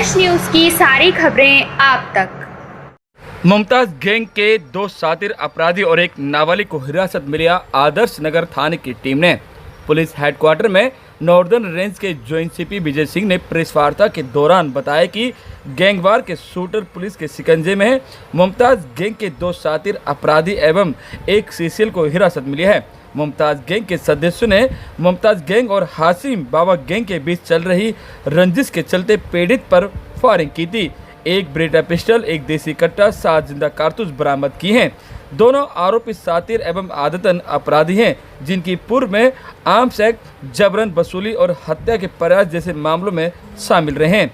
आदर्श news की सारी खबरें आप तक। मुमताज गैंग के 2 शातिर अपराधी और एक नाबालिग को हिरासत में लिया आदर्श नगर थाने की टीम ने। पुलिस हेडक्वार्टर में नॉर्दर्न रेंज के जॉइंट सीपी विजय सिंह ने प्रेस वार्ता के दौरान बताया कि गैंगवार के शूटर पुलिस के शिकंजे में है। मुमताज गैंग के 2 शातिर अपराधी एवं एक सीसीएल को हिरासत मिली है। मुमताज गैंग के सदस्यों ने मुमताज गैंग और हाशिम बाबा गैंग के बीच चल रही रंजिश के चलते पीड़ित पर फायरिंग की थी। एक ब्रेटा पिस्टल, एक देसी कट्टा, 7 जिंदा कारतूस बरामद की हैं। दोनों आरोपी शातिर एवं आदतन अपराधी हैं, जिनकी पूर्व में आर्म्स एक्ट, जबरन वसूली और हत्या के प्रयास जैसे मामलों में शामिल रहे हैं।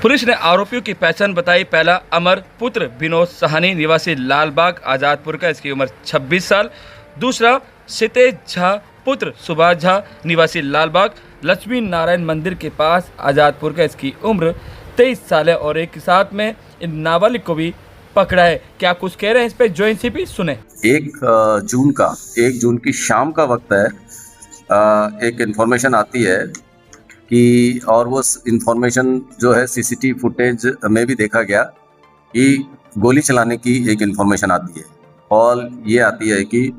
पुलिस ने आरोपियों की पहचान बताई। पहला अमर पुत्र विनोद साहनी निवासी लालबाग आज़ादपुर का, इसकी उम्र 26 साल। दूसरा सितेश झा पुत्र सुभाष झा निवासी लालबाग लक्ष्मी नारायण मंदिर के पास आज़ादपुर का, इसकी उम्र 23 साल है। और एक के साथ में इन नाबालिग को भी पकड़ा है। क्या कुछ कह रहे हैं इस पे जॉइंट सीपी, सुने। 1 जून की शाम का वक्त है। एक इन्फॉर्मेशन आती है कि, और वो इन्फॉर्मेशन जो है सीसीटीवी फुटेज में भी देखा गया कि गोली चलाने की एक इन्फॉर्मेशन आती है। कॉल ये आती है कि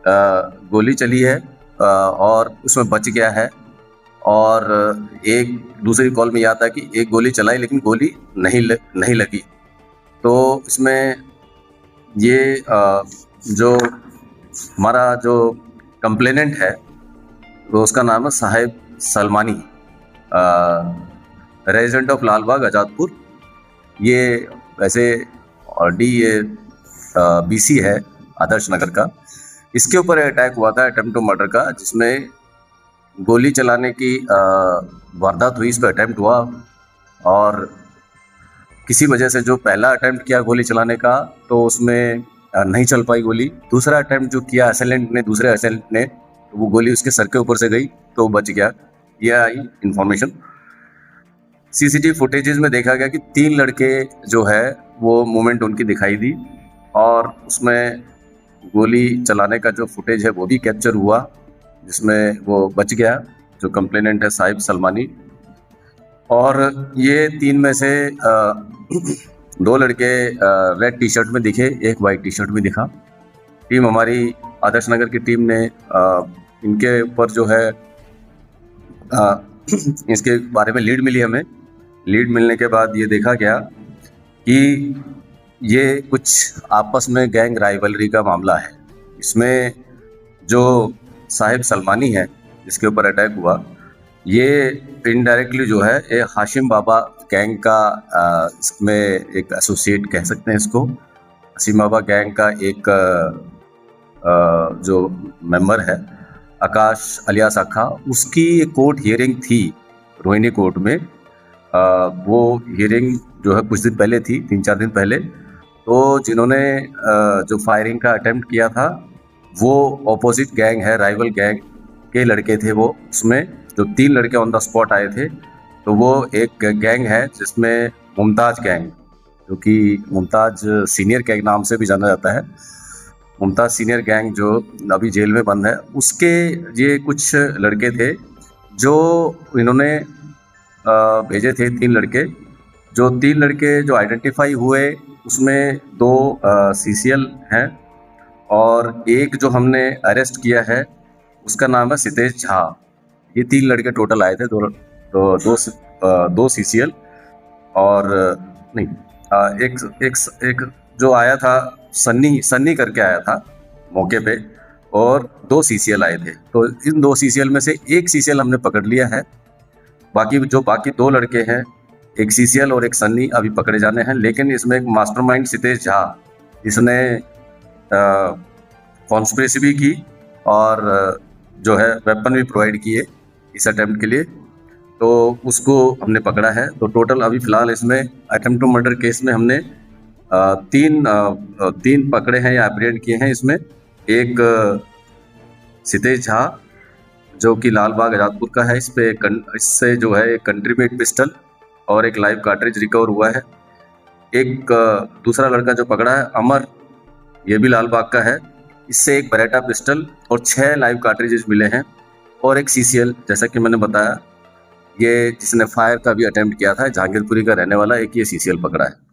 गोली चली है और उसमें बच गया है। और एक दूसरी कॉल में यह आता है कि एक गोली चलाई लेकिन गोली नहीं लगी। तो इसमें ये जो हमारा जो कंप्लेनेंट है तो उसका नाम है साहिब सलमानी, रेजिडेंट ऑफ लालबाग आज़ादपुर। ये वैसे ऑलरेडी ये बीसी है आदर्श नगर का। इसके ऊपर अटैक हुआ था, अटेम्प्ट टू मर्डर का, जिसमें गोली चलाने की वारदात हुई। इस पर अटेम्प्ट हुआ और किसी वजह से जो पहला अटेम्प्ट किया गोली चलाने का तो उसमें नहीं चल पाई गोली। दूसरा अटेम्प्ट जो किया दूसरे असेलेंट ने, तो वो गोली उसके सर के ऊपर से गई तो बच गया। यह आई इंफॉर्मेशन। सीसीटीवी फुटेजेस में देखा गया कि 3 लड़के जो है वो मूवमेंट उनकी दिखाई दी और उसमें गोली चलाने का जो फुटेज है वो भी कैप्चर हुआ, जिसमें वो बच गया जो कंप्लेनेंट है साहिब सलमानी। और ये 3 में से 2 लड़के रेड टी शर्ट में दिखे, एक वाइट टी शर्ट में दिखा। टीम हमारी आदर्श नगर की टीम ने इनके ऊपर जो है इसके बारे में लीड मिली हमें। लीड मिलने के बाद ये देखा गया कि ये कुछ आपस में गैंग राइवलरी का मामला है। इसमें जो साहिब सलमानी है जिसके ऊपर अटैक हुआ, ये इनडायरेक्टली जो है ये हाशिम बाबा गैंग का इसमें एक एसोसिएट कह सकते हैं इसको। हाशिम बाबा गैंग का एक जो मेंबर है आकाश अलियास अखा, उसकी कोर्ट हियरिंग थी रोहिणी कोर्ट में। वो हियरिंग जो है कुछ दिन पहले थी, 3-4 दिन पहले। तो जिन्होंने जो फायरिंग का अटेम्प्ट किया था वो ऑपोजिट गैंग है, राइवल गैंग के लड़के थे। वो उसमें जो 3 लड़के ऑन द स्पॉट आए थे, तो वो एक गैंग है जिसमें मुमताज गैंग, जो कि मुमताज सीनियर गैंग नाम से भी जाना जाता है। मुमताज सीनियर गैंग जो अभी जेल में बंद है, उसके ये कुछ लड़के थे जो इन्होंने भेजे थे। 3 लड़के जो आइडेंटिफाई हुए, उसमें 2 सीसीएल हैं और एक जो हमने अरेस्ट किया है उसका नाम है सितेश झा। ये 3 लड़के टोटल आए थे, दो सीसीएल और नहीं, एक जो आया था सन्नी करके आया था मौके पे, और 2 सीसीएल आए थे। तो इन 2 सीसीएल में से एक सीसीएल हमने पकड़ लिया है। बाकी 2 लड़के हैं, एक सीसीएल और एक सन्नी, अभी पकड़े जाने हैं। लेकिन इसमें एक मास्टरमाइंड सितेश झा, इसने कॉन्स्पिरेसी भी की और जो है वेपन भी प्रोवाइड किए इस अटेम्प्ट के लिए, तो उसको हमने पकड़ा है। तो टोटल अभी फ़िलहाल इसमें अटेम्प्ट टू मर्डर केस में हमने 3 पकड़े हैं या एप्रिहेंड किए हैं। इसमें एक सितेश झा जो कि लालबाग आज़ादपुर का है, इससे जो है एक कंट्री मेड पिस्टल और एक लाइव कार्ट्रिज रिकवर हुआ है। एक दूसरा लड़का जो पकड़ा है अमर, ये भी लालबाग का है, इससे एक बरेटा पिस्टल और 6 लाइव कार्ट्रिजेज मिले हैं और एक सीसीएल, जैसा कि मैंने बताया ये जिसने फायर का भी अटेम्प्ट किया था, जहांगीरपुरी का रहने वाला, एक ये सीसीएल पकड़ा है।